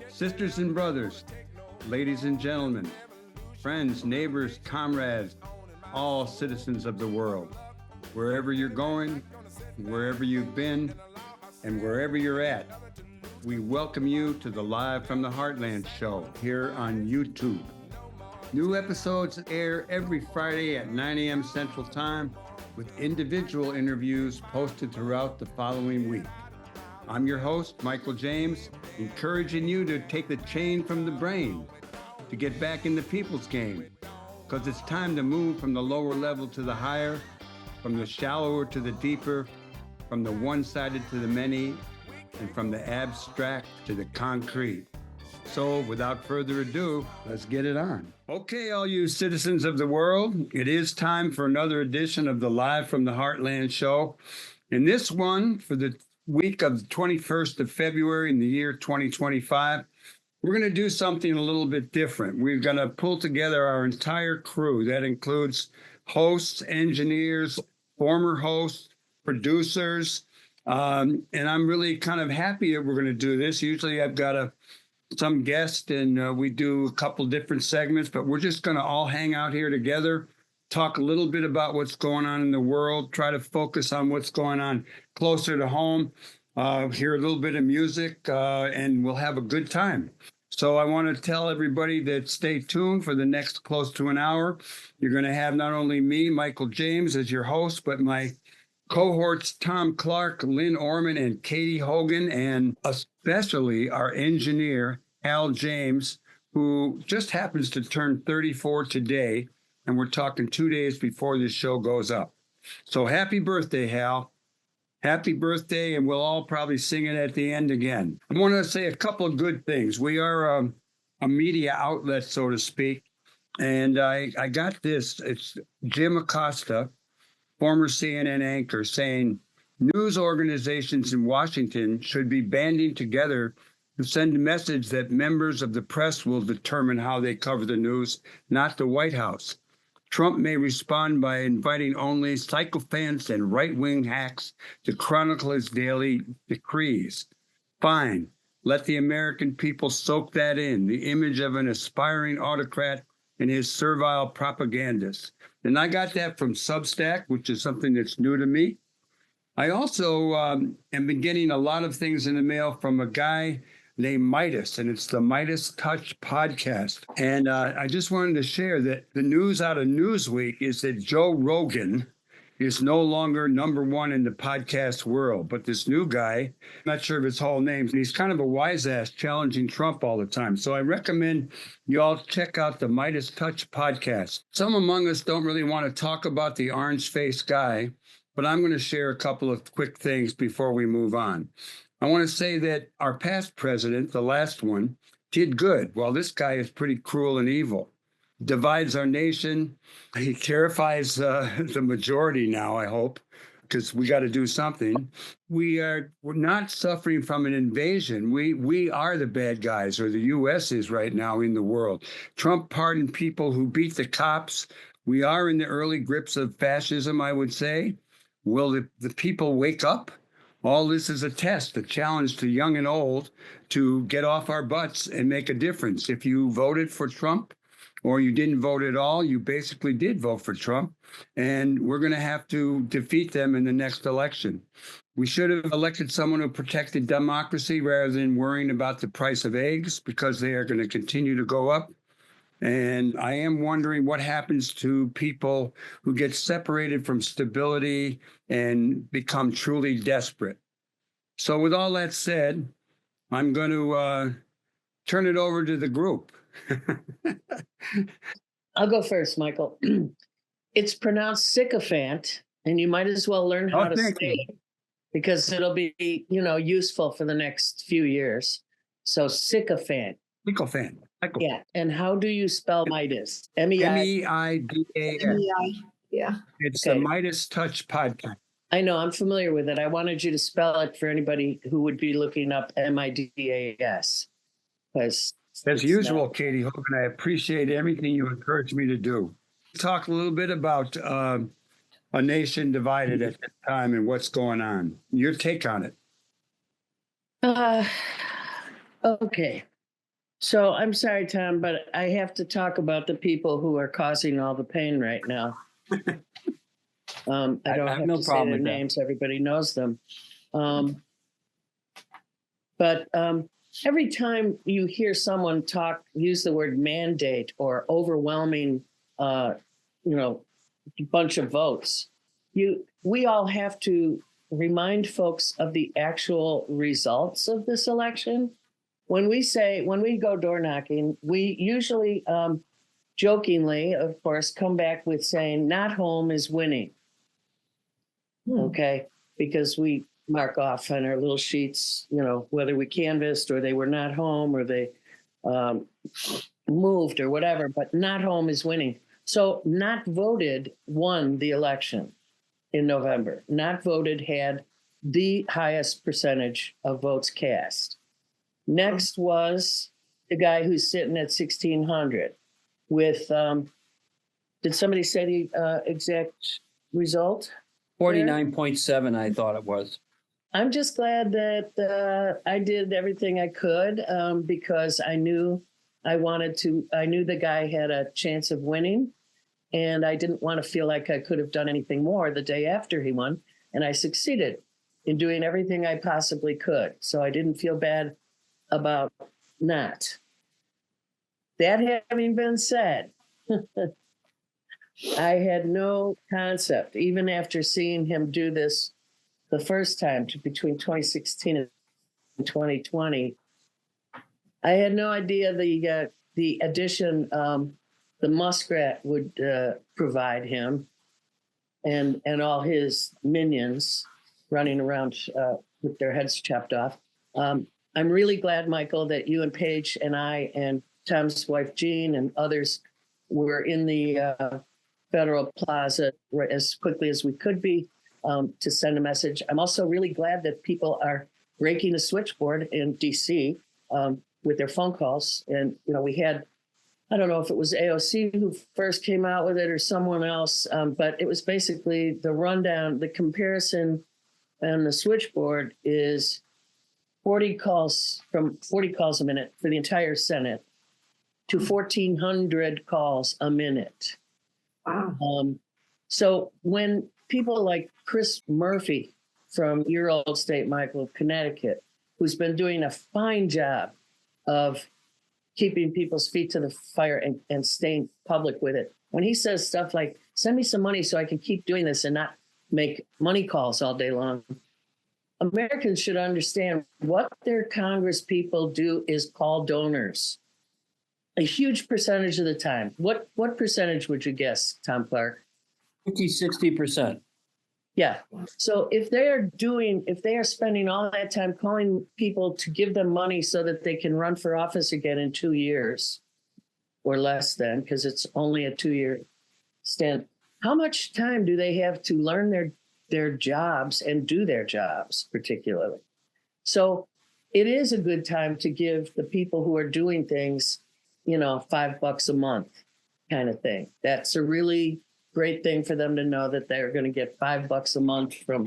Sisters and brothers, ladies and gentlemen, friends, neighbors, comrades, all citizens of the world, wherever you're going, wherever you've been, and wherever you're at, we welcome you to the Live from the Heartland show here on YouTube. New episodes air every Friday at 9 a.m. Central Time with individual interviews posted throughout the following week. I'm your host, Michael James, encouraging you to take the chain from the brain to get back in the people's game, because it's time to move from the lower level to the higher, from the shallower to the deeper, from the one-sided to the many, and from the abstract to the concrete. So without further ado, let's get it on. Okay, all you citizens of the world, it is time for another edition of the Live from the Heartland show. In this one, for the week of the 21st of February in the year 2025, we're going to do something a little bit different. We're going to pull together our entire crew. That includes hosts, engineers, former hosts, producers, and I'm really kind of happy that we're going to do this. Usually I've got some guest and we do a couple different segments, but we're just going to all hang out here together, talk a little bit about what's going on in the world, try to focus on what's going on closer to home, hear a little bit of music, and we'll have a good time. So I want to tell everybody that stay tuned for the next close to an hour. You're going to have not only me, Michael James, as your host, but my cohorts, Thom Clark, Lynn Orman, and Katy Hogan, and especially our engineer, Al James, who just happens to turn 34 today. And we're talking 2 days before this show goes up. So happy birthday, Hal. Happy birthday, and we'll all probably sing it at the end again. I want to say a couple of good things. We are a media outlet, so to speak. And I got this. It's Jim Acosta, former CNN anchor, saying news organizations in Washington should be banding together to send a message that members of the press will determine how they cover the news, not the White House. Trump may respond by inviting only sycophants and right-wing hacks to chronicle his daily decrees. Fine. Let the American people soak that in, the image of an aspiring autocrat and his servile propagandists. And I got that from Substack, which is something that's new to me. I also am been getting a lot of things in the mail from a guy named Midas, and it's the Midas Touch podcast. And I just wanted to share that the news out of Newsweek is that Joe Rogan is no longer number one in the podcast world. But this new guy, I'm not sure of his whole name, he's kind of a wise ass challenging Trump all the time. So I recommend you all check out the Midas Touch podcast. Some among us don't really want to talk about the orange-faced guy, but I'm going to share a couple of quick things before we move on. I want to say that our past president, the last one, did good, while this guy is pretty cruel and evil. Divides our nation. He terrifies the majority now, I hope, because we got to do something. We're not suffering from an invasion. We are the bad guys, or the U.S. is right now in the world. Trump pardoned people who beat the cops. We are in the early grips of fascism, I would say. Will the people wake up? All this is a test, a challenge to young and old to get off our butts and make a difference. If you voted for Trump or you didn't vote at all, you basically did vote for Trump. And we're going to have to defeat them in the next election. We should have elected someone who protected democracy rather than worrying about the price of eggs, because they are going to continue to go up. And I am wondering what happens to people who get separated from stability and become truly desperate. So with all that said, I'm going to turn it over to the group. I'll go first, Michael. It's pronounced sycophant, and you might as well learn how to say it, because it'll be, useful for the next few years. So sycophant. Sycophant. Yeah. And how do you spell Midas? M-E-I-D-A-S. M-E-I. Yeah. It's the Midas Touch podcast. I know. I'm familiar with it. I wanted you to spell it for anybody who would be looking up M-I-D-A-S. As usual, Katy Hogan, I appreciate everything you encourage me to do. Talk a little bit about a nation divided at this time and what's going on. Your take on it. Okay. So I'm sorry, Tom, but I have to talk about the people who are causing all the pain right now. I don't have no to say problem their with that. names. Everybody knows them. But every time you hear someone use the word mandate or overwhelming, bunch of votes, we all have to remind folks of the actual results of this election. When we go door knocking, we usually jokingly, of course, come back with saying not home is winning. Okay, because we mark off on our little sheets, whether we canvassed or they were not home or they moved or whatever, but not home is winning. So not voted won the election in November. Not voted had the highest percentage of votes cast. Next was the guy who's sitting at 1,600 with, did somebody say the exact result? 49.7, I thought it was. I'm just glad that I did everything I could because I knew the guy had a chance of winning, and I didn't want to feel like I could have done anything more the day after he won. And I succeeded in doing everything I possibly could. So I didn't feel bad about not. That having been said, I had no concept, even after seeing him do this the first time between 2016 and 2020. I had no idea the addition the muskrat would provide him and all his minions running around with their heads chopped off. I'm really glad, Michael, that you and Paige and I and Tom's wife, Jean, and others were in the Federal Plaza as quickly as we could be to send a message. I'm also really glad that people are breaking the switchboard in DC with their phone calls. And, we had, I don't know if it was AOC who first came out with it or someone else, but it was basically the rundown, the comparison on the switchboard is 40 calls a minute for the entire Senate to 1,400 calls a minute. Wow. So when people like Chris Murphy from your old state, Michael, of Connecticut, who's been doing a fine job of keeping people's feet to the fire and staying public with it, when he says stuff like, send me some money so I can keep doing this and not make money calls all day long, Americans should understand what their Congress people do is call donors. A huge percentage of the time. What percentage would you guess, Thom Clark? 60%. Yeah. So if they are spending all that time calling people to give them money so that they can run for office again in 2 years or less than, because it's only a 2-year stint, how much time do they have to learn their jobs and do their jobs particularly? So it is a good time to give the people who are doing things, $5 a month kind of thing. That's a really great thing for them to know that they're going to get $5 a month from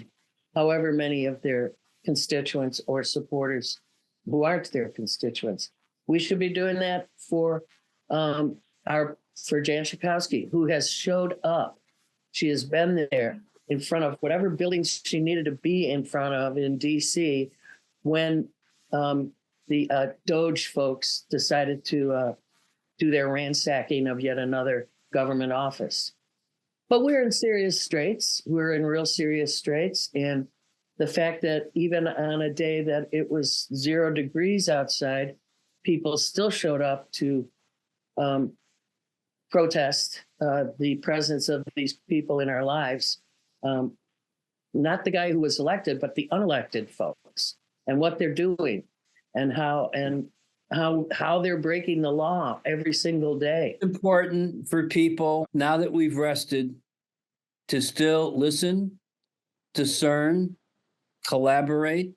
however many of their constituents or supporters who aren't their constituents. We should be doing that for Jan Schakowsky, who has showed up. She has been there in front of whatever buildings she needed to be in front of in DC when the Doge folks decided to do their ransacking of yet another government office. But we're in serious straits. We're in real serious straits. And the fact that even on a day that it was 0 degrees outside, people still showed up to protest the presence of these people in our lives. Not the guy who was elected, but the unelected folks and what they're doing and how they're breaking the law every single day. It's important for people, now that we've rested, to still listen, discern, collaborate,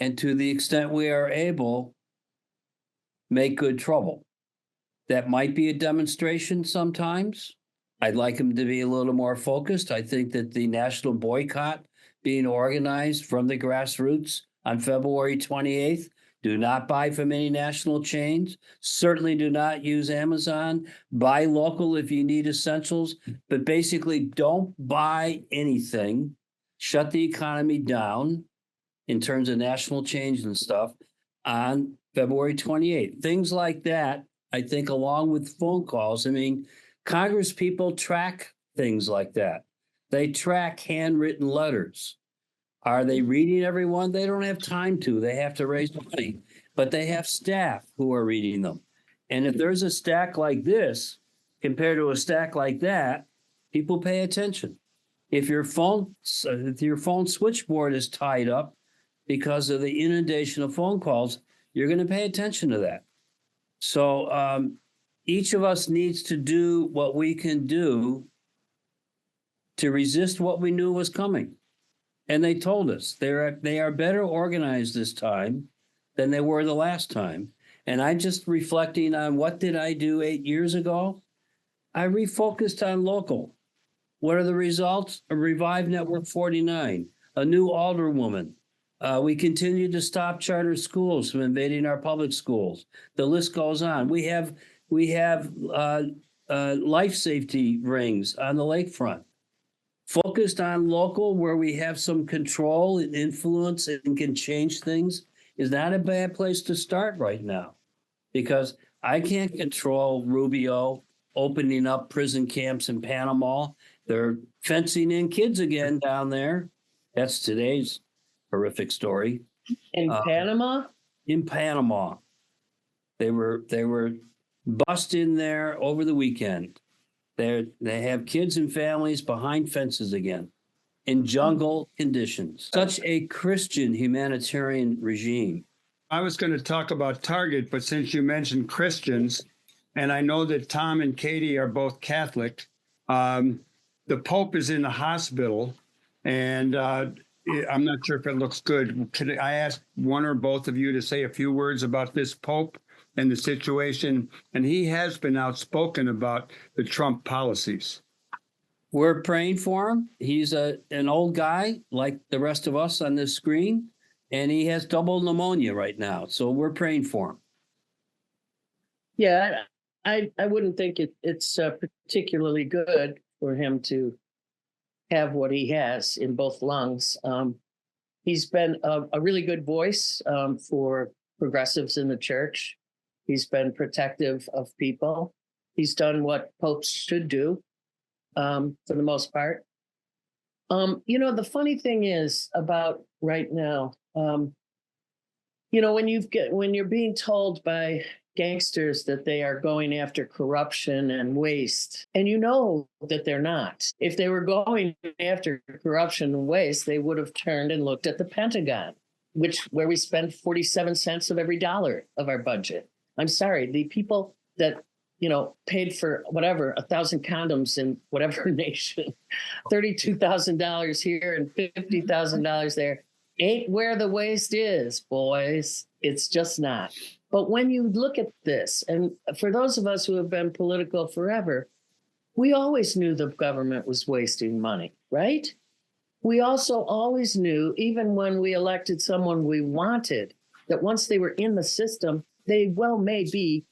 and to the extent we are able, make good trouble. That might be a demonstration sometimes. I'd like them to be a little more focused. I think that the national boycott being organized from the grassroots on February 28th Do not buy from any national chains. Certainly do not use Amazon. Buy local if you need essentials, but basically don't buy anything. Shut the economy down in terms of national change and stuff on February 28th. Things like that, I think, along with phone calls. I mean, Congress people track things like that. They track handwritten letters. Are they reading everyone? They don't have time to. They have to raise money, but they have staff who are reading them. And if there's a stack like this compared to a stack like that, people pay attention. If your phone switchboard is tied up because of the inundation of phone calls, you're going to pay attention to that. So each of us needs to do what we can do to resist what we knew was coming. And they told us they are better organized this time than they were the last time. And I just reflecting on what did I do 8 years ago? I refocused on local. What are the results? A revived Network 49, a new alderwoman. We continue to stop charter schools from invading our public schools. The list goes on. We have life safety rings on the lakefront. Focused on local where we have some control and influence and can change things is not a bad place to start right now, because I can't control Rubio opening up prison camps in Panama. They're fencing in kids again down there. That's today's horrific story. In Panama? In Panama. They were bust in there over the weekend. They have kids and families behind fences again in jungle conditions. Such a Christian humanitarian regime. I was going to talk about Target, but since you mentioned Christians, and I know that Thom and Katy are both Catholic, the Pope is in the hospital, and I'm not sure if it looks good. Could I ask one or both of you to say a few words about this Pope and the situation? And he has been outspoken about the Trump policies. We're praying for him. He's an old guy like the rest of us on this screen, and he has double pneumonia right now. So we're praying for him. Yeah, I wouldn't think it's particularly good for him to have what he has in both lungs. He's been a really good voice for progressives in the church. He's been protective of people. He's done what popes should do, for the most part. The funny thing is about right now, when you're being told by gangsters that they are going after corruption and waste, and you know that they're not. If they were going after corruption and waste, they would have turned and looked at the Pentagon, where we spend 47 cents of every dollar of our budget. I'm sorry, the people that, paid for whatever, 1,000 condoms in whatever nation, $32,000 here and $50,000 there, ain't where the waste is, boys. It's just not. But when you look at this, and for those of us who have been political forever, we always knew the government was wasting money, right? We also always knew, even when we elected someone we wanted, that once they were in the system, they may be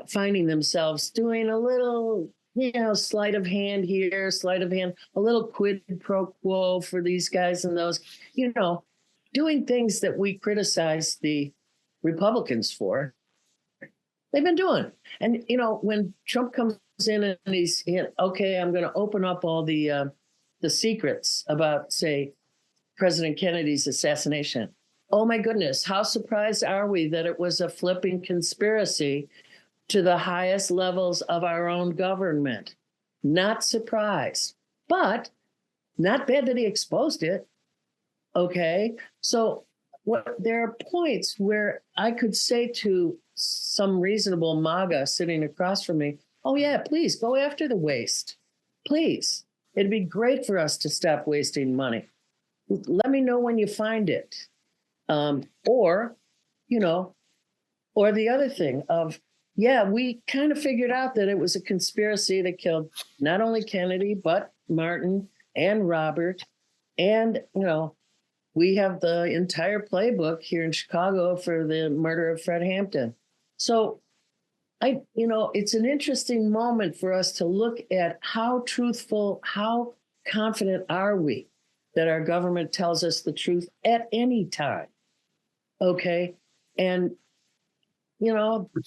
finding themselves doing a little, sleight of hand here, sleight of hand, a little quid pro quo for these guys and those, doing things that we criticize the Republicans for. They've been doing. And, when Trump comes in and he's, okay, I'm going to open up all the secrets about, say, President Kennedy's assassination. Oh, my goodness. How surprised are we that it was a flipping conspiracy to the highest levels of our own government? Not surprised, but not bad that he exposed it. Okay. So there are points where I could say to some reasonable MAGA sitting across from me, oh, yeah, please go after the waste. Please. It'd be great for us to stop wasting money. Let me know when you find it. Or the other thing of, we kind of figured out that it was a conspiracy that killed not only Kennedy, but Martin and Robert and, we have the entire playbook here in Chicago for the murder of Fred Hampton. So it's an interesting moment for us to look at how truthful, how confident are we that our government tells us the truth at any time. Okay. And,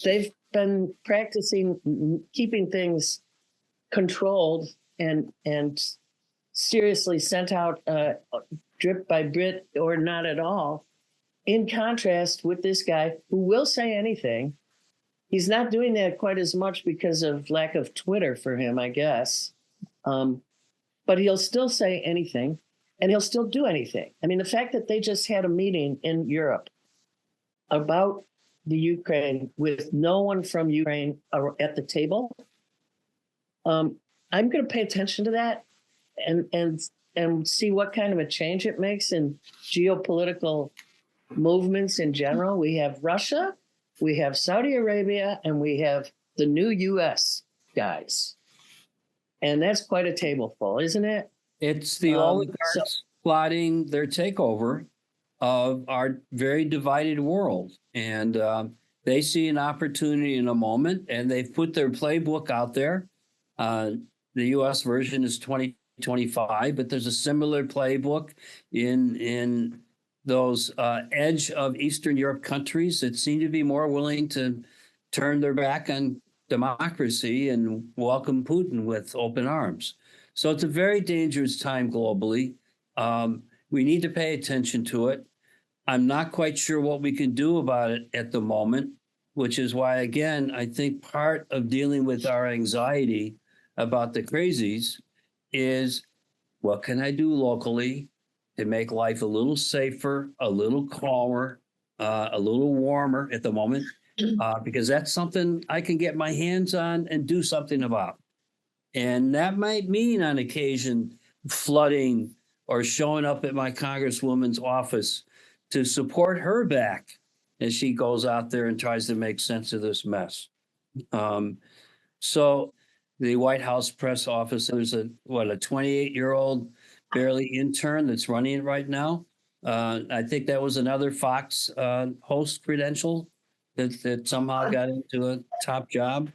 they've been practicing keeping things controlled and seriously sent out drip by drip or not at all. In contrast with this guy who will say anything. He's not doing that quite as much because of lack of Twitter for him, I guess. But he'll still say anything and he'll still do anything. I mean, the fact that they just had a meeting in Europe about the Ukraine with no one from Ukraine at the table. I'm going to pay attention to that and see what kind of a change it makes in geopolitical movements in general. We have Russia, we have Saudi Arabia, and we have the new U.S. guys. And that's quite a tableful, isn't it? It's the oligarchs plotting their takeover of our very divided world. And they see an opportunity in a moment, and they've put their playbook out there. The U.S. version is 2025, but there's a similar playbook in those edge of Eastern Europe countries that seem to be more willing to turn their back on democracy and welcome Putin with open arms. So it's a very dangerous time globally. We need to pay attention to it. I'm not quite sure what we can do about it at the moment, which is why, again, I think part of dealing with our anxiety about the crazies is what can I do locally to make life a little safer, a little calmer, a little warmer at the moment, because that's something I can get my hands on and do something about. And that might mean on occasion flooding or showing up at my congresswoman's office to support her back as she goes out there and tries to make sense of this mess. So the White House press office, there's a 28-year-old barely intern that's running it right now. I think that was another Fox host credential that somehow got into a top job.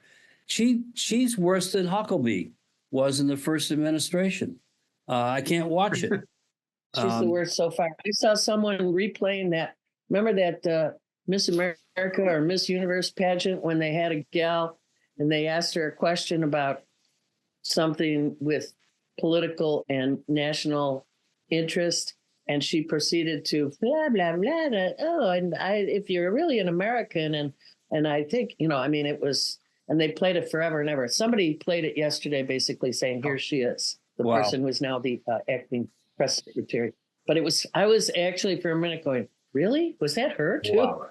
She's worse than Huckabee was in the first administration. I can't watch it. She's the worst so far. I saw someone replaying that. Remember that Miss America or Miss Universe pageant when they had a gal and they asked her a question about something with political and national interest, and she proceeded to blah blah blah. And if you're really an American, and I think it was, and they played it forever and ever. Somebody played it yesterday, basically saying, "Here she is." The person was now the acting press secretary. But I was actually for a minute going, "Really? Was that her too?" Wow.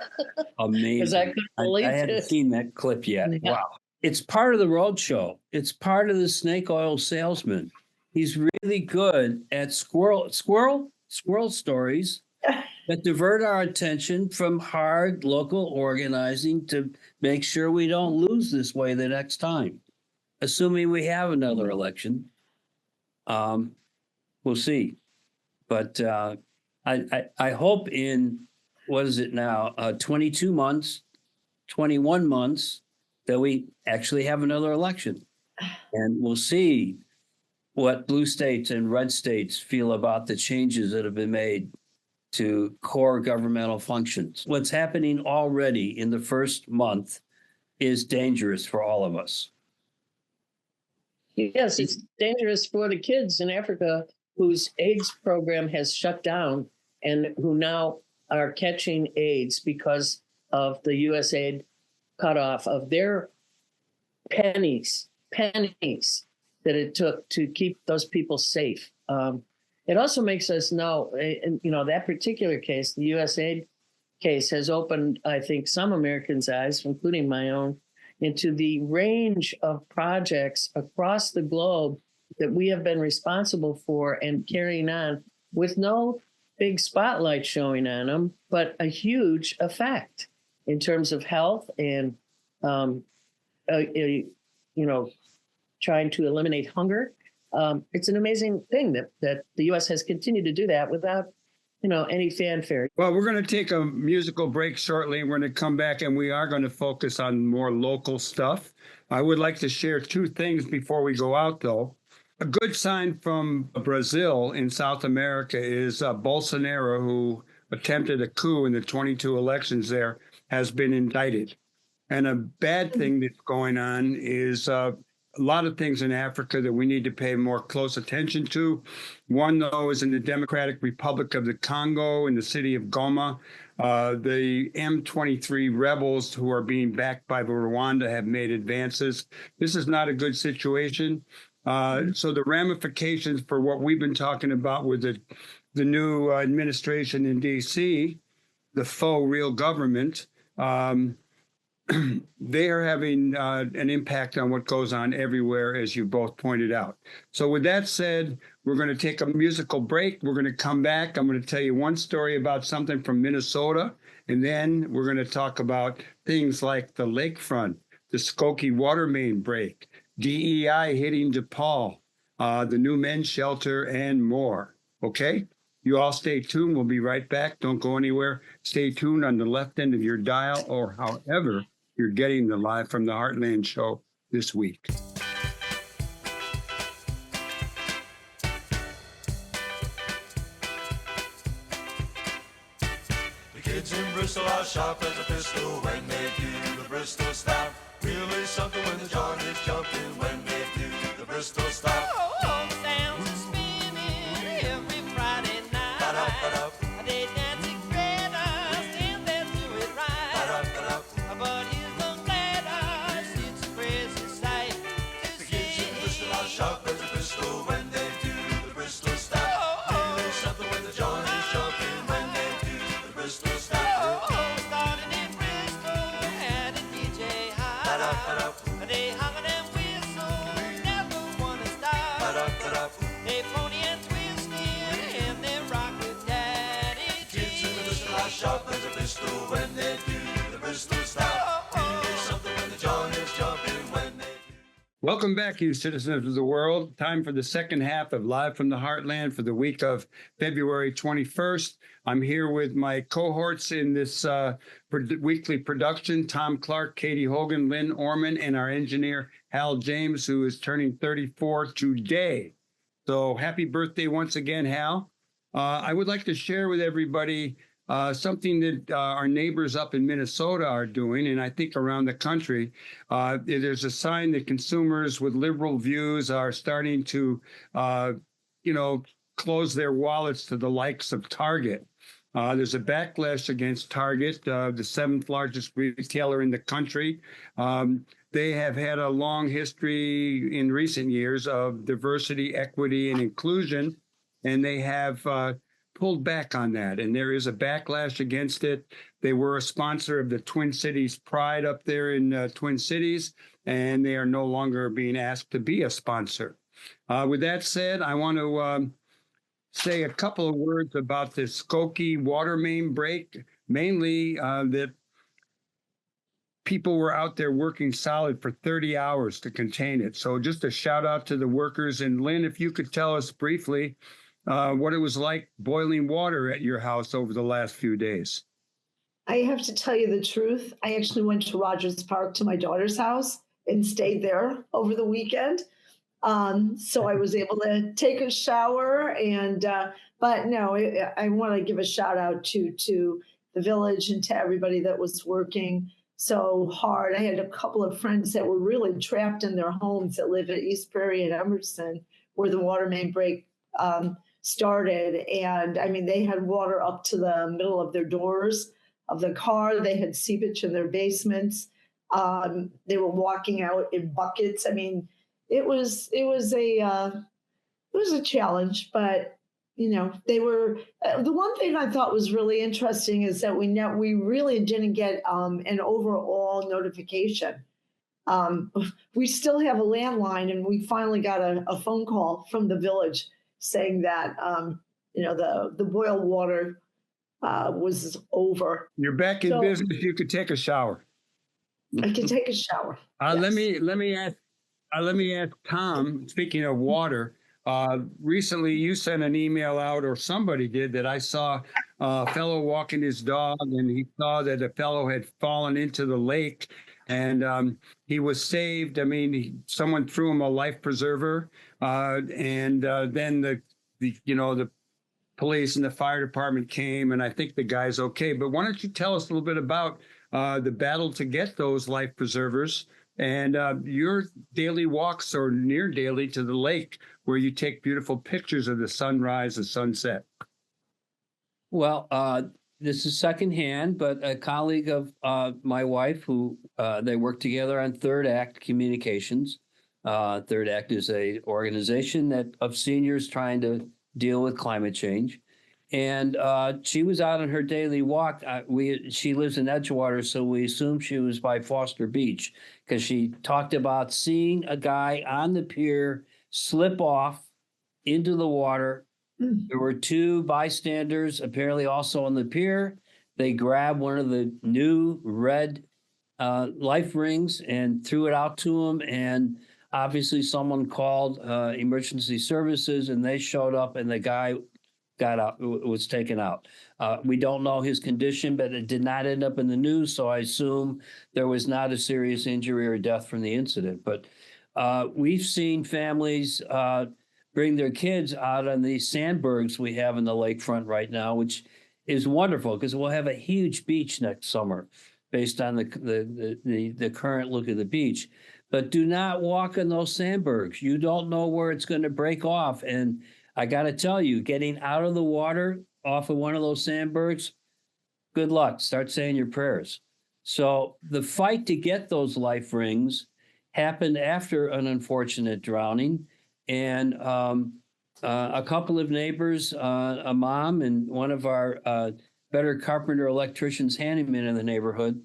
Amazing. Because I couldn't believe I hadn't seen that clip yet. Yeah. Wow. It's part of the roadshow. It's part of the snake oil salesman. He's really good at squirrel stories that divert our attention from hard local organizing to make sure we don't lose this way the next time, assuming we have another election. We'll see. But I hope in, what is it now, 22 months, 21 months, that we actually have another election. And we'll see what blue states and red states feel about the changes that have been made to core governmental functions. What's happening already in the first month is dangerous for all of us. Yes, it's dangerous for the kids in Africa whose AIDS program has shut down and who now are catching AIDS because of the USAID cutoff of their pennies that it took to keep those people safe. It also makes us know, that particular case, the USAID case, has opened, I think, some Americans' eyes, including my own, into the range of projects across the globe that we have been responsible for and carrying on with no big spotlight showing on them, but a huge effect in terms of health and, trying to eliminate hunger. It's an amazing thing that the U.S. has continued to do that without any fanfare. Well, we're going to take a musical break shortly. We're going to come back and we are going to focus on more local stuff. I would like to share two things before we go out, though. A good sign from Brazil in South America is Bolsonaro, who attempted a coup in the 22 elections there, has been indicted. And a bad thing that's going on is a lot of things in Africa that we need to pay more close attention to. One, though, is in the Democratic Republic of the Congo, in the city of Goma. The M23 rebels who are being backed by Rwanda have made advances. This is not a good situation. So the ramifications for what we've been talking about with the new administration in D.C., the faux real government, they are having an impact on what goes on everywhere, as you both pointed out. So with that said, we're going to take a musical break. We're going to come back. I'm going to tell you one story about something from Minnesota, and then we're going to talk about things like the lakefront, the Skokie water main break, DEI hitting DePaul, the new men's shelter, and more. Okay? You all stay tuned. We'll be right back. Don't go anywhere. Stay tuned on the left end of your dial or however you're getting the Live from the Heartland show this week. The kids in Bristol are sharp as a pistol when they do the Bristol Stomp. Really something when the joint is jumping when they do the Bristol Stomp. Oh, sounds spinning every Friday night. They dance together, stand there do it right. But here's the ladder, it's a crazy sight to The kids in Bristol are sharp as a pistol when they do the Bristol Stomp. Really something when the joint is jumping when they do the Bristol Stomp. Starting in Bristol, had a DJ high. They hung them whistles, never wanna stop. They phony and twisted, and they rock with daddy. Kids in Bristol are sharp as a pistol when they do the Bristol Stomp. Really something when the joint is jumping when they do. Welcome back, you citizens of the world. Time for the second half of Live from the Heartland for the week of February 21st. I'm here with my cohorts in this weekly production, Thom Clark, Katy Hogan, Lynn Orman, and our engineer, Hal James, who is turning 34 today. So happy birthday once again, Hal. I would like to share with everybody something that our neighbors up in Minnesota are doing, and I think around the country. There's a sign that consumers with liberal views are starting to, close their wallets to the likes of Target. There's a backlash against Target, the seventh largest retailer in the country. They have had a long history in recent years of diversity, equity, and inclusion, and they have pulled back on that. And there is a backlash against it. They were a sponsor of the Twin Cities Pride up there in Twin Cities, and they are no longer being asked to be a sponsor. With that said, I want to say a couple of words about the Skokie water main break, mainly that people were out there working solid for 30 hours to contain it. So just a shout out to the workers. And Lynn, if you could tell us briefly what it was like boiling water at your house over the last few days. I have to tell you the truth. I actually went to Rogers Park to my daughter's house and stayed there over the weekend. So I was able to take a shower but no, I want to give a shout out to the village and to everybody that was working so hard. I had a couple of friends that were really trapped in their homes that live at East Prairie and Emerson, where the water main break started. And I mean, they had water up to the middle of their doors of the car. They had seepage in their basements. They were walking out in buckets. I mean, it was a challenge, but they were. The one thing I thought was really interesting is that we really didn't get an overall notification. We still have a landline, and we finally got a phone call from the village saying that the boil water was over. You're back in business. You could take a shower. I can take a shower. Yes. Let me ask Thom. Speaking of water, Recently, you sent an email out, or somebody did, that I saw a fellow walking his dog, and he saw that a fellow had fallen into the lake, and he was saved. I mean, someone threw him a life preserver, and then the police and the fire department came, and I think the guy's okay. But why don't you tell us a little bit about the battle to get those life preservers and your daily walks or near daily to the lake where you take beautiful pictures of the sunrise and sunset? Well, this is secondhand, but a colleague of my wife, who they work together on Third Act Communications. Third Act is a organization of seniors trying to deal with climate change. And she was out on her daily walk. She lives in Edgewater, so we assumed she was by Foster Beach, because she talked about seeing a guy on the pier slip off into the water. There were two bystanders apparently also on the pier. They grabbed one of the new red life rings and threw it out to him. And obviously someone called emergency services, and they showed up, and the guy got out, was taken out. We don't know his condition, but it did not end up in the news, so I assume there was not a serious injury or death from the incident. But we've seen families bring their kids out on these sandbergs we have in the lakefront right now, which is wonderful because we'll have a huge beach next summer based on the current look of the beach. But do not walk on those sandbergs. You don't know where it's going to break off. And I got to tell you, getting out of the water off of one of those sandbergs, good luck. Start saying your prayers. So the fight to get those life rings happened after an unfortunate drowning. And a couple of neighbors, a mom and one of our better carpenter electricians handymen in the neighborhood,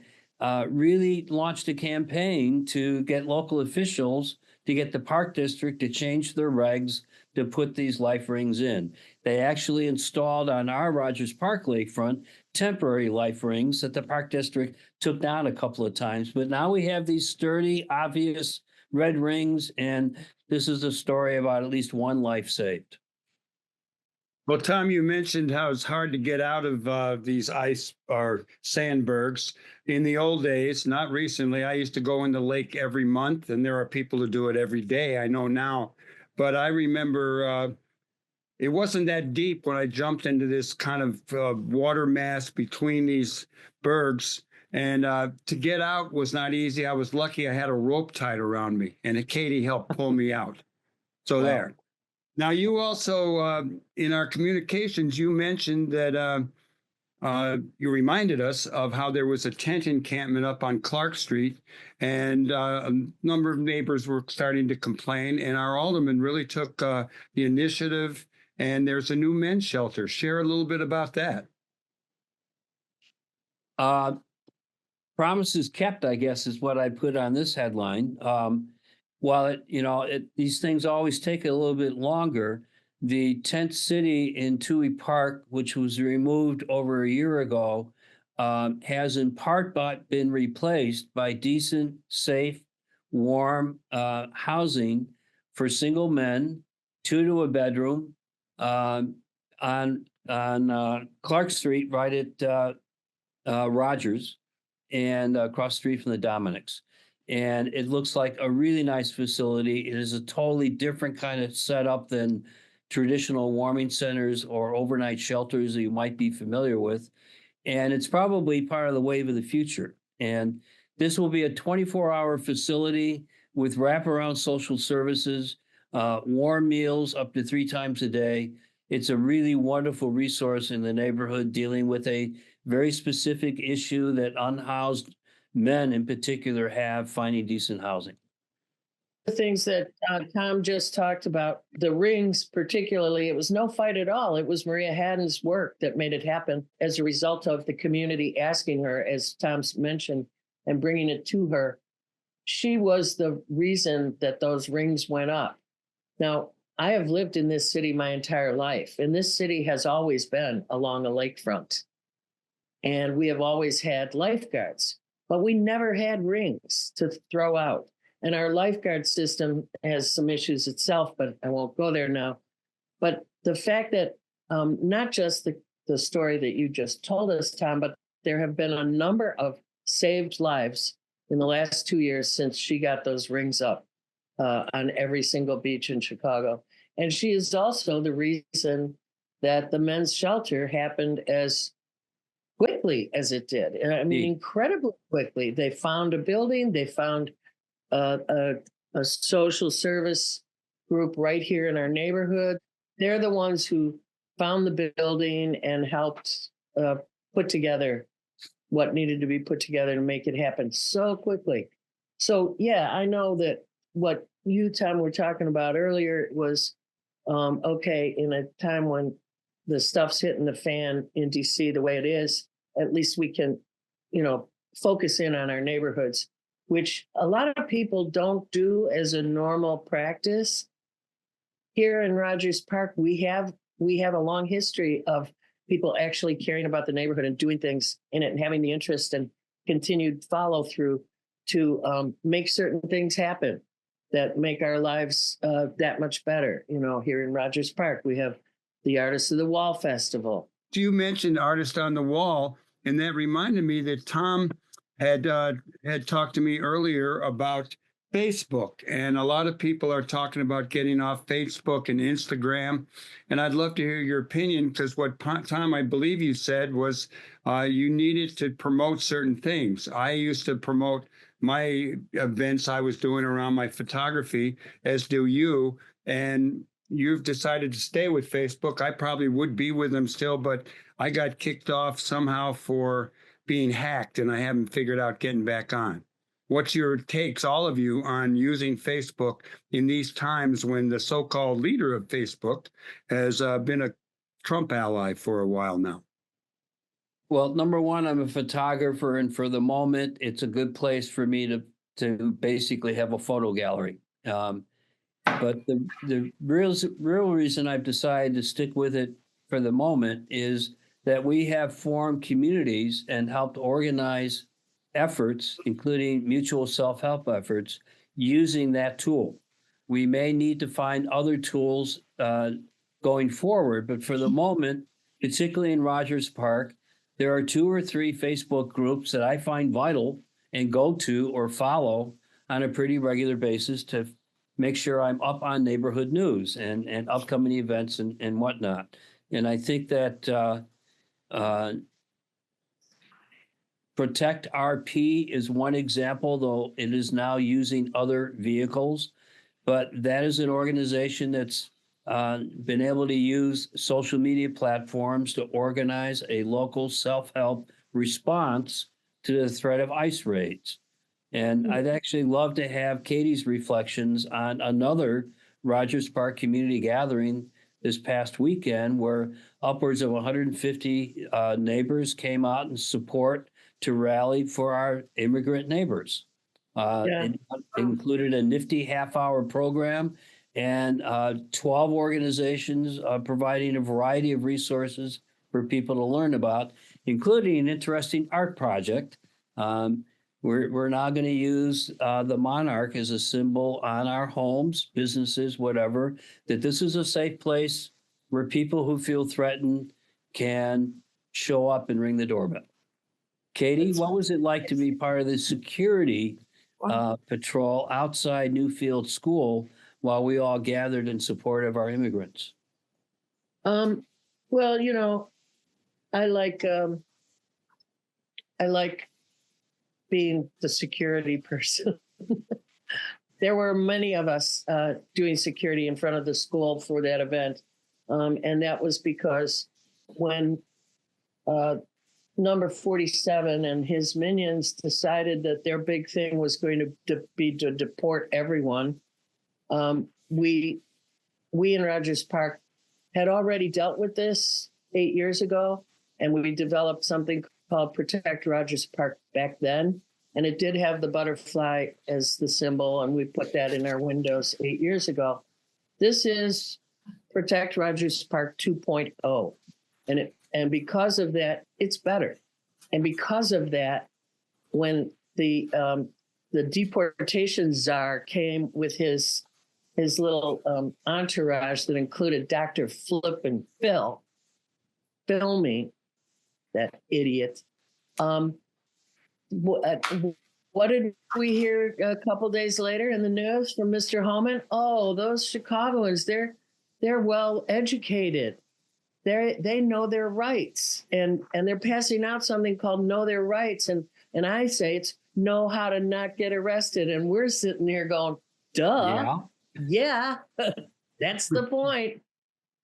really launched a campaign to get local officials to get the park district to change their regs to put these life rings in. They actually installed on our Rogers Park lakefront temporary life rings that the park district took down a couple of times. But now we have these sturdy, obvious red rings, and this is a story about at least one life saved. Well, Tom, you mentioned how it's hard to get out of these ice or sandbergs. In the old days, not recently, I used to go in the lake every month, and there are people who do it every day, I know now. But I remember it wasn't that deep when I jumped into this kind of water mass between these bergs. And to get out was not easy. I was lucky I had a rope tied around me, and Katy helped pull me out. So there. Now, you also, in our communications, you mentioned that you reminded us of how there was a tent encampment up on Clark Street, and a number of neighbors were starting to complain, and our alderman really took the initiative, and there's a new men's shelter. Share a little bit about that. Promises kept, I guess, is what I put on this headline. While these things always take a little bit longer, the tent city in Toohey Park, which was removed over a year ago, has in part been replaced by decent, safe, warm housing for single men, 2 to a bedroom, on Clark Street, right at Rogers, and across the street from the Dominics. And it looks like a really nice facility. It is a totally different kind of setup than traditional warming centers or overnight shelters that you might be familiar with. And it's probably part of the wave of the future. And this will be a 24-hour facility with wraparound social services, warm meals up to 3 times a day. It's a really wonderful resource in the neighborhood dealing with a very specific issue that unhoused men in particular have, finding decent housing. The things that Tom just talked about, the rings particularly, it was no fight at all. It was Maria Haddon's work that made it happen as a result of the community asking her, as Tom's mentioned, and bringing it to her. She was the reason that those rings went up. Now, I have lived in this city my entire life, and this city has always been along a lakefront. And we have always had lifeguards, but we never had rings to throw out. And our lifeguard system has some issues itself, but I won't go there now. But the fact that not just the story that you just told us, Tom, but there have been a number of saved lives in the last 2 years since she got those rings up on every single beach in Chicago. And she is also the reason that the men's shelter happened as quickly as it did. I mean, incredibly quickly. They found a building, they found a social service group right here in our neighborhood. They're the ones who found the building and helped put together what needed to be put together to make it happen so quickly. So, yeah, I know that what you, Tom, were talking about earlier was, okay, in a time when the stuff's hitting the fan in DC the way it is, at least we can, focus in on our neighborhoods, which a lot of people don't do as a normal practice. Here in Rogers Park, we have a long history of people actually caring about the neighborhood and doing things in it and having the interest and continued follow through to make certain things happen that make our lives that much better. Here in Rogers Park, we have the Artists of the Wall Festival. You mentioned Artist on the Wall, and that reminded me that Tom had talked to me earlier about Facebook, and a lot of people are talking about getting off Facebook and Instagram, and I'd love to hear your opinion, because what Tom, I believe you said was you needed to promote certain things. I used to promote my events I was doing around my photography, as do you, and you've decided to stay with Facebook. I probably would be with them still, but I got kicked off somehow for being hacked, and I haven't figured out getting back on. What's your takes, all of you, on using Facebook in these times when the so-called leader of Facebook has been a Trump ally for a while now? Well, number one, I'm a photographer, and for the moment, it's a good place for me to basically have a photo gallery. But the real reason I've decided to stick with it for the moment is that we have formed communities and helped organize efforts, including mutual self-help efforts, using that tool. We may need to find other tools going forward, but for the moment, particularly in Rogers Park, there are 2 or 3 Facebook groups that I find vital and go to or follow on a pretty regular basis to make sure I'm up on neighborhood news and upcoming events and whatnot. And I think that Protect RP is one example, though it is now using other vehicles. But that is an organization that's been able to use social media platforms to organize a local self-help response to the threat of ICE raids. And I'd actually love to have Katy's reflections on another Rogers Park community gathering this past weekend where upwards of 150 neighbors came out in support to rally for our immigrant neighbors. It included a nifty half-hour program and 12 organizations providing a variety of resources for people to learn about, including an interesting art project. We're now going to use the monarch as a symbol on our homes, businesses, whatever, that this is a safe place where people who feel threatened can show up and ring the doorbell. Katy, what was it like to be part of the security patrol outside Newfield School while we all gathered in support of our immigrants? Well, I like being the security person. There were many of us doing security in front of the school for that event. And that was because when number 47 and his minions decided that their big thing was going to be to deport everyone, we in Rogers Park had already dealt with this 8 years ago, and we developed something called Protect Rogers Park back then. And it did have the butterfly as the symbol, and we put that in our windows 8 years ago. This is Protect Rogers Park 2.0. And because of that, it's better. And because of that, when the the deportation czar came with his little entourage that included Dr. Flip and Phil filming that idiot. What did we hear a couple days later in the news from Mr. Homan? Oh, those Chicagoans, they're well educated. They know their rights, and they're passing out something called Know Their Rights, and I say it's know how to not get arrested, and we're sitting here going, duh, yeah, that's the point.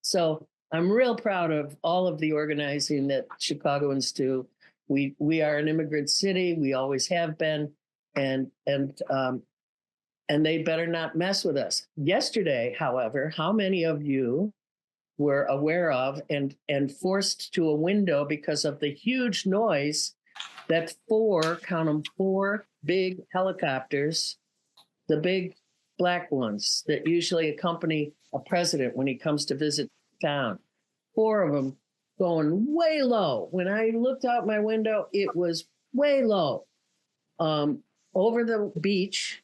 So I'm real proud of all of the organizing that Chicagoans do. We are an immigrant city. We always have been, and they better not mess with us. Yesterday, however, how many of you were aware of and forced to a window because of the huge noise that four big helicopters, the big black ones that usually accompany a president when he comes to visit town, 4 of them going way low. When I looked out my window, it was way low over the beach,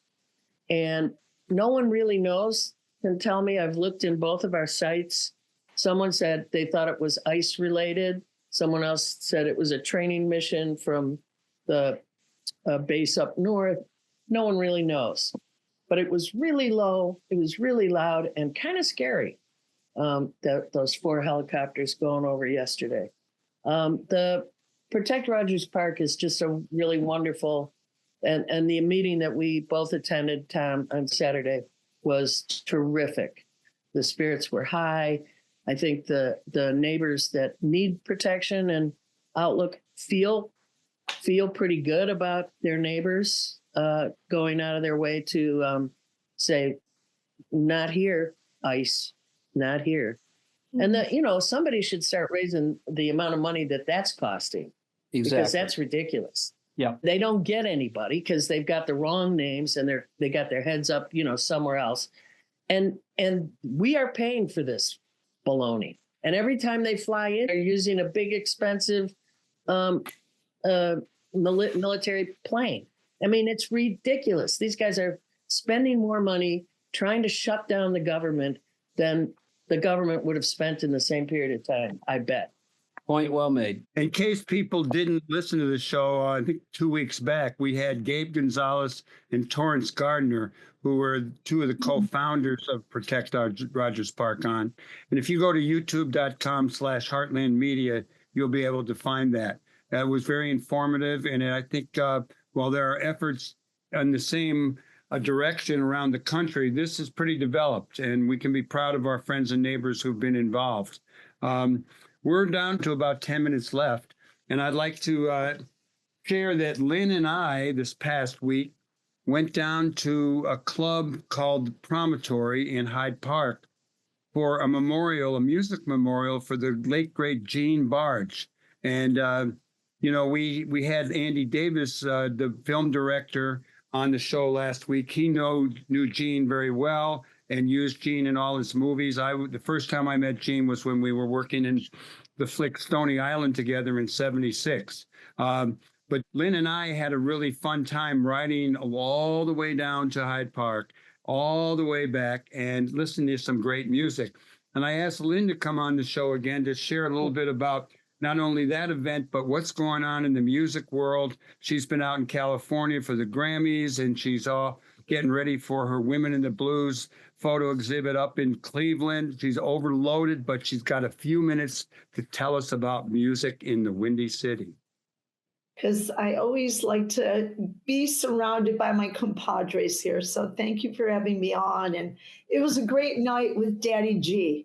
and no one really can tell me. I've looked in both of our sites. Someone said they thought it was ice related. Someone else said it was a training mission from the base up north. No one really knows, but it was really low. It was really loud and kind of scary. Those 4 helicopters going over yesterday. The Protect Rogers Park is just a really wonderful, and the meeting that we both attended, Tom, on Saturday was terrific. The spirits were high. I think the neighbors that need protection and outlook feel pretty good about their neighbors going out of their way to say, not here, ICE. Not here. And somebody should start raising the amount of money that's costing. Exactly. Because that's ridiculous. Yeah. They don't get anybody because they've got the wrong names and they got their heads up, somewhere else. And we are paying for this baloney. And every time they fly in, they're using a big, expensive military plane. I mean, it's ridiculous. These guys are spending more money trying to shut down the government than the government would have spent in the same period of time, I bet. Point well made. In case people didn't listen to the show, I think 2 weeks back, we had Gabe Gonzalez and Torrance Gardner, who were 2 of the co-founders of Protect Rogers Park on. And if you go to youtube.com/Heartland Media, you'll be able to find that. That was very informative. And I think while there are efforts in the same direction around the country, this is pretty developed, and we can be proud of our friends and neighbors who've been involved. We're down to about 10 minutes left, and I'd like to share that Lynn and I, this past week, went down to a club called Promontory in Hyde Park for a music memorial for the late, great Gene Barge. And, we had Andy Davis, the film director, on the show last week. He knew Gene very well and used Gene in all his movies. The first time I met Gene was when we were working in the flick Stony Island together in '76. But Lynn and I had a really fun time riding all the way down to Hyde Park, all the way back, and listening to some great music. And I asked Lynn to come on the show again to share a little bit about not only that event, but what's going on in the music world. She's been out in California for the Grammys, and she's all getting ready for her Women in the Blues photo exhibit up in Cleveland. She's overloaded, but she's got a few minutes to tell us about music in the Windy City. Because I always like to be surrounded by my compadres here. So thank you for having me on. And it was a great night with Daddy G.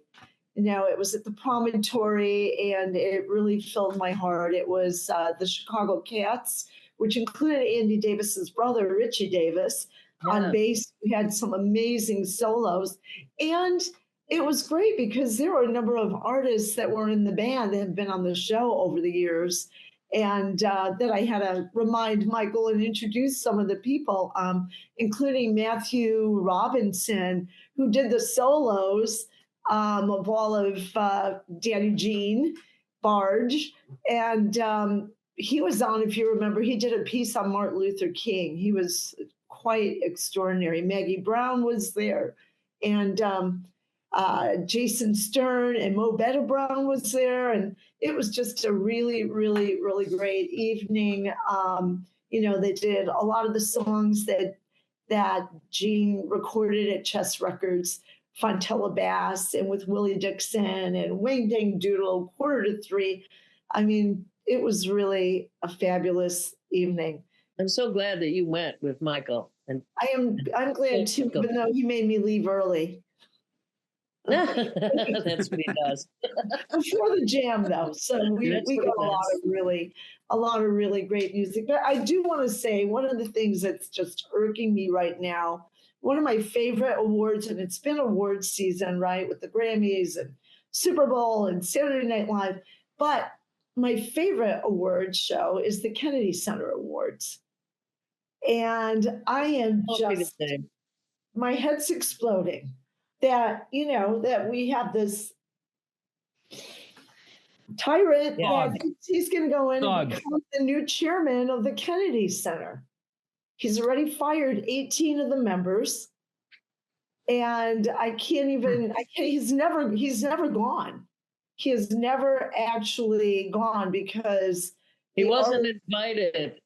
It was at the Promontory, and it really filled my heart. It was the Chicago Cats, which included Andy Davis's brother, Richie Davis. Yeah. On bass, we had some amazing solos. And it was great because there were a number of artists that were in the band that have been on the show over the years. And that I had to remind Michael and introduce some of the people, including Matthew Robinson, who did the solos of all of Daddy Gene Barge. And he was on, if you remember, he did a piece on Martin Luther King. He was quite extraordinary. Maggie Brown was there, and Jason Stern and Mo Betta Brown was there, and it was just a really, really, really great evening. They did a lot of the songs that Gene recorded at Chess Records, Fontella Bass, and with Willie Dixon and Wing Dang Doodle, 2:45. I mean, it was really a fabulous evening. I'm so glad that you went with Michael. And I'm glad too, even though he made me leave early. That's what he does. Before the jam, though, so we got a lot of really great music. But I do want to say one of the things that's just irking me right now, one of my favorite awards, and it's been awards season, right, with the Grammys and Super Bowl and Saturday Night Live, but my favorite award show is the Kennedy Center Awards. And I am just, my head's exploding that we have this tyrant that he's going to go in and become the new chairman of the Kennedy Center. He's already fired 18 of the members, and he's never gone. He has never actually gone because he wasn't invited.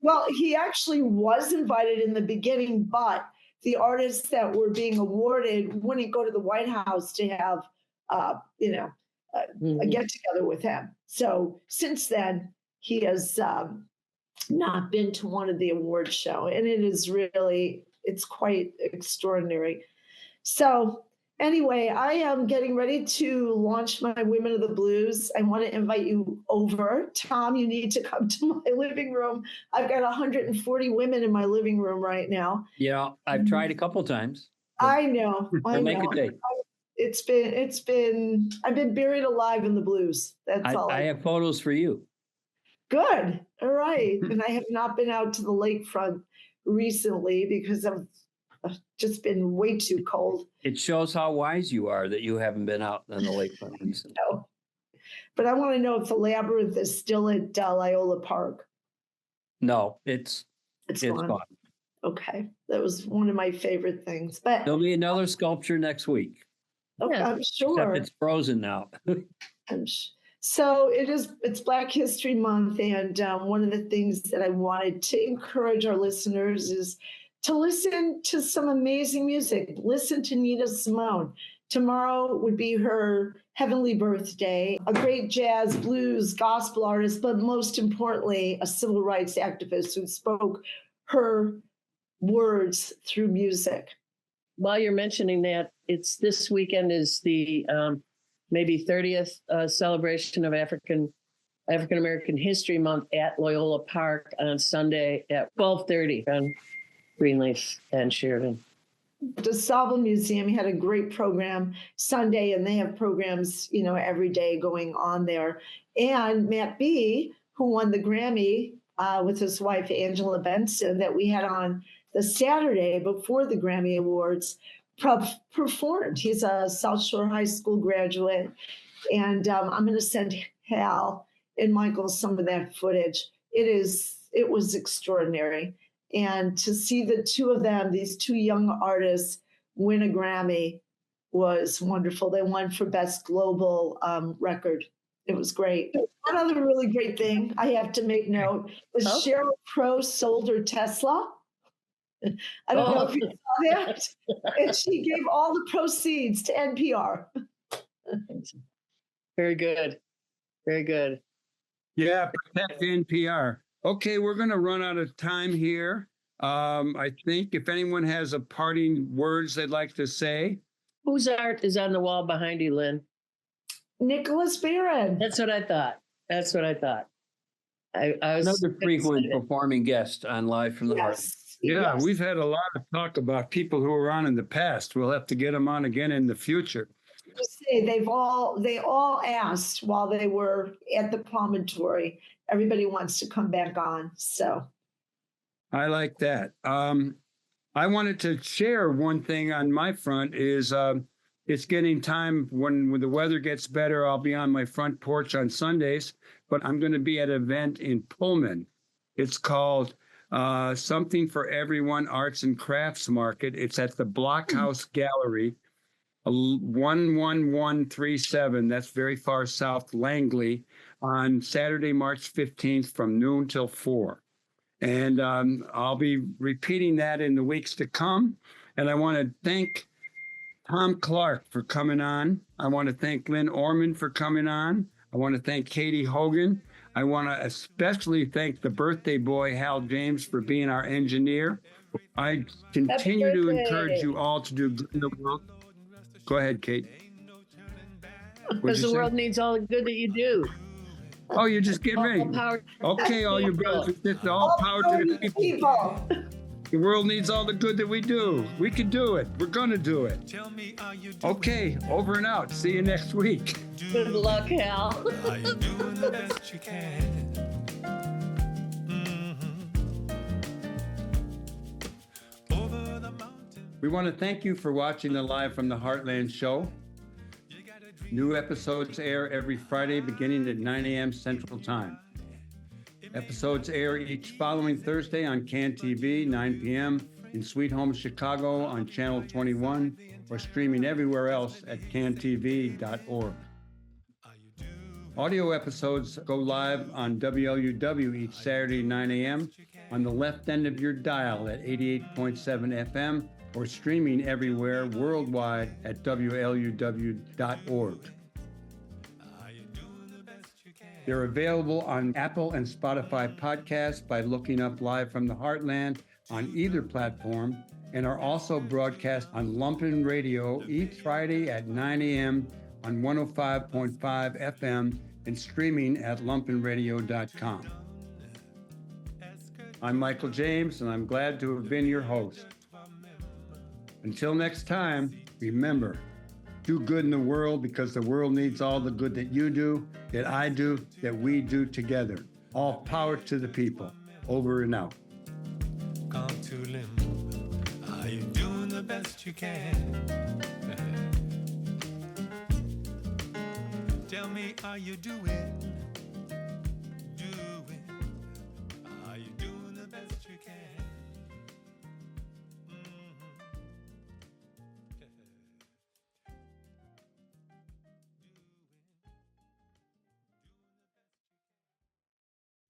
Well, he actually was invited in the beginning, but the artists that were being awarded wouldn't go to the White House to have, a get together with him. So since then, he has not been to one of the award show, and it's quite extraordinary. So anyway, I am getting ready to launch my Women of the Blues. I want to invite you over. Tom, you need to come to my living room. I've got 140 women in my living room right now. Yeah, I've tried a couple times. I know. We'll make a date. I've been buried alive in the blues. That's all. I have photos for you. Good. All right. And I have not been out to the lakefront recently because I've just been way too cold. It shows how wise you are that you haven't been out on the lakefront recently. No. But I want to know if the Labyrinth is still at Loyola Park. No, it's gone. Okay. That was one of my favorite things. But there'll be another sculpture next week. Okay, I'm sure. Except it's frozen now. So it's Black History Month, and one of the things that I wanted to encourage our listeners is to listen to some amazing music. Listen to Nina Simone. Tomorrow would be her heavenly birthday, a great jazz, blues, gospel artist, but most importantly, a civil rights activist who spoke her words through music. While you're mentioning that, it's this weekend is the maybe 30th celebration of African American History Month at Loyola Park on Sunday at 12:30 on Greenleaf and Sheridan. The DeSalvo Museum had a great program Sunday, and they have programs, every day going on there. And Matt B., who won the Grammy with his wife, Angela Benson, that we had on the Saturday before the Grammy Awards, performed. He's a South Shore High School graduate. And I'm going to send Hal and Michael some of that footage. It was extraordinary. And to see the two of them, these two young artists, win a Grammy was wonderful. They won for Best Global Record. It was great. One other really great thing I have to make note is Sheryl Crow sold her Tesla. I don't know if you saw that. And she gave all the proceeds to NPR. Very good. Very good. Yeah, protect NPR. Okay, we're going to run out of time here. I think if anyone has a parting words they'd like to say. Whose art is on the wall behind you, Lynn? Nicholas Barron. That's what I thought. I was another frequent performing guest on Live from the Heartland. Yeah, we've had a lot of talk about people who were on in the past. We'll have to get them on again in the future. Just say they all asked while they were at the promontory. Everybody wants to come back on. So I like that. I wanted to share one thing on my front is it's getting time when the weather gets better. I'll be on my front porch on Sundays, but I'm going to be at an event in Pullman. It's called Something for Everyone Arts and Crafts Market. It's at the Blockhouse Gallery, 11137. That's very far south, Langley, on Saturday, March 15th from noon till 4. And I'll be repeating that in the weeks to come. And I want to thank Thom Clark for coming on. I want to thank Lynn Orman for coming on. I want to thank Katy Hogan. I want to especially thank the birthday boy, Hal James, for being our engineer. I continue to encourage you all to do good in the world. Go ahead, Kate. Because the world needs all the good that you do. Oh, you're just getting ready. Okay, all you brothers and sisters, all power to the people. The world needs all the good that we do. We can do it. We're going to do it. Okay, over and out. See you next week. Good luck, Hal. Are you doing the best you can? Over the mountain. We want to thank you for watching the Live from the Heartland show. New episodes air every Friday beginning at 9 a.m. Central Time. Episodes air each following Thursday on CAN TV, 9 p.m. in Sweet Home Chicago on Channel 21 or streaming everywhere else at cantv.org. Audio episodes go live on WLUW each Saturday, 9 a.m. on the left end of your dial at 88.7 FM or streaming everywhere worldwide at WLUW.org. They're available on Apple and Spotify podcasts by looking up Live from the Heartland on either platform and are also broadcast on Lumpen Radio each Friday at 9 a.m. on 105.5 FM and streaming at lumpenradio.com. I'm Michael James, and I'm glad to have been your host. Until next time, remember, do good in the world because the world needs all the good that you do, that I do, that we do together. All power to the people. Over and out. Come to limb. Are you doing the best you can? Tell me, are you doing